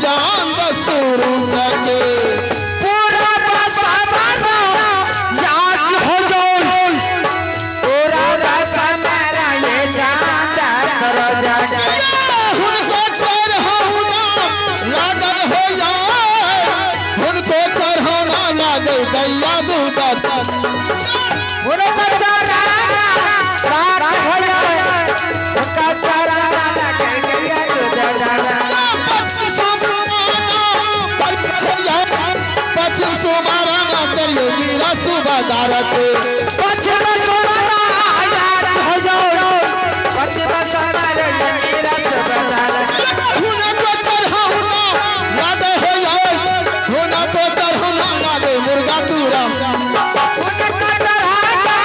चांद सूरज के पूरा बसमरा याद हो जाओ पूरा बसमरा ये चांद सूरज के उनको चढ़ौना लागल हो जाए उनको चढ़ौना लागे दैया दूधर उनको चढ़ाना रात हो जाए उनका चढ़ाना लगे गैया दूधर पश्चिम सुमारा ना करिए मेरा सुबहदार के पश्चिम सुमारा याद हो जाओ पश्चिम सुमारा मेरा सुबहदार उनको चढ़ौना लागे हो जाए उनको चढ़ौना लागे मुर्गा तूरा उनको चढ़ाना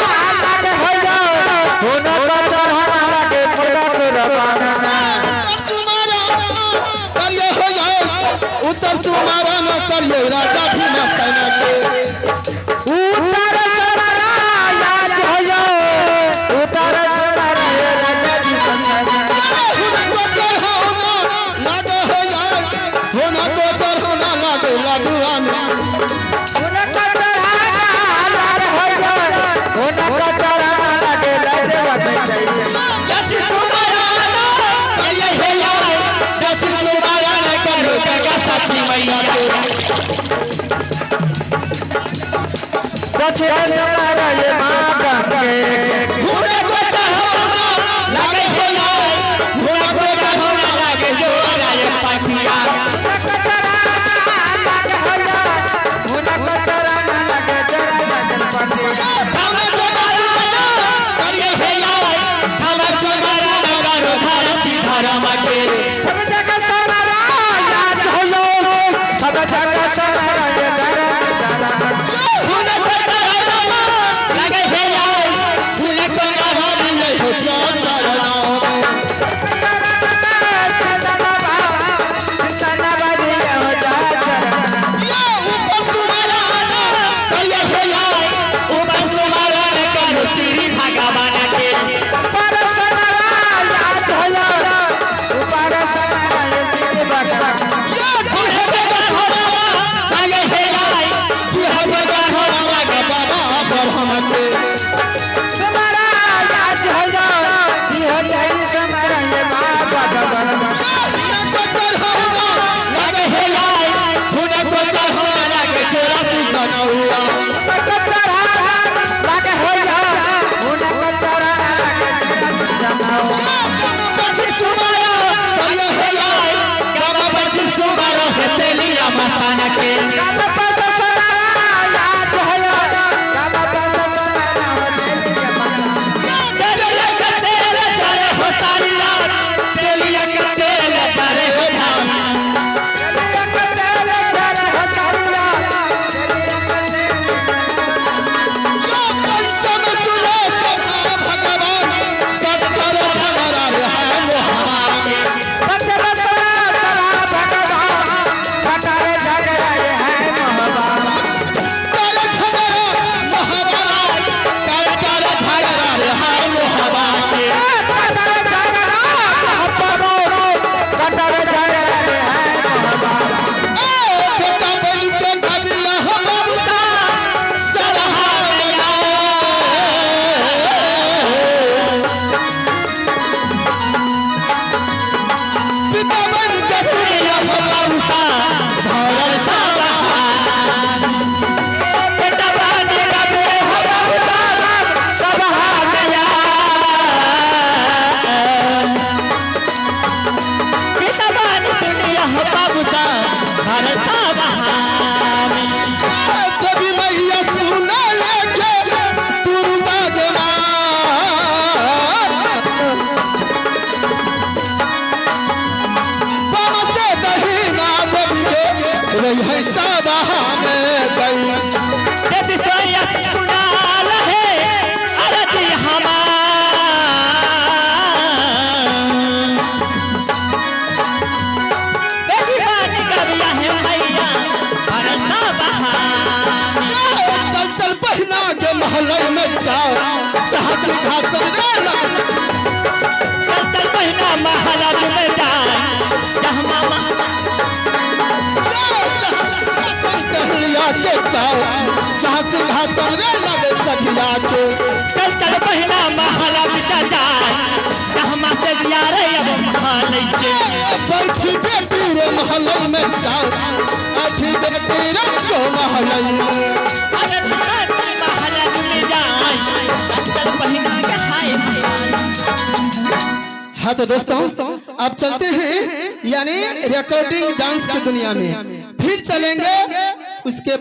लगे हो जाओ उनको चढ़ाना लगे मुर्गा तूरा करिए हो जाए उत्तर सुमारा न करिए राजा भीमा सेना के उत्तर सुमारा याद हो जाओ उत्तर सुमारा राजा जी उनको चढ़ौना लागे हो जाए उनको चढ़ौना लागे लडुआन उनको चढ़ाना लगे हो जाओ उनको चढ़ाना लगे लडुआन दक्षिण सुमारा न करिए हो जाए दक्षिण सुमारा न करिए गंगा सती मैया के दक्षिण सुमारा ये माता के उनको चढ़ौना लागे हो जाए उनको चढ़ौना लागे जोड़ा राय पाटिया धामा जोगारा करिए हो जाए धामा जोगारा नगारो भारती धर्म के उनको चढ़ौना लागे हो जाए सुन संगारा मिले हो जो चरणों में ऊपर सुमारा न करिए हो जाए ऊपर सुमारा न करिए श्री भगवान के दूल्हे जगह हमारा लागे हो जाए दूल्हे जगह हमारा के बाबा ब्रह्म के उनको चढ़ौना लागे हो जाए उनको चढ़ौना लागे 84 जनौआ पश्चिम सुमारा करिए हो जाए गामा पश्चिम सुमारा है तेलिया मस्ताना के तेलिया का तेल चढ़े हो सारी रात तेलिया का तेल चढ़े हो धाम पंचम सुनो सभा भगवान कट्टर झगड़ा है मोहरा में कर झगड़ा मोहरा कट्टर झगड़ा है मोहरा के बेटा बन के कबिया हो बाबूसा सभा में पिता बन के सुनिया हो बाबूसा भरल सभा बेटा बन के कबिया हो बाबूसा सभा में पिता बन सुनिया हो बाबूसा भरल सभा देवी मैया सुना लेके दुर्गा देवा बाबा से दहीना देवी के रही है सभा में गई देवी सोया सुना लहे अरजी देवी बन कबिया है मैया भरल सभा चल चल पहना के महल में जाओ जहाँ सिंहासन रे लग चल चल पहना महल में जाए जहाँ मामा सहेलिया के चाव जहाँ सिंहासन रे लगे सखिया के चल चल बहिना महला बिचा जाए कहमा से दिया रे अब महल के बैठी बेटी रे महल में चाव बैठी बेटी रे जो महल में अरे महला में जाए चल बहिना के हाय हाँ तो दोस्तों अब चलते हैं यानी रिकॉर्डिंग डांस की दुनिया में फिर चलेंगे उसके बाद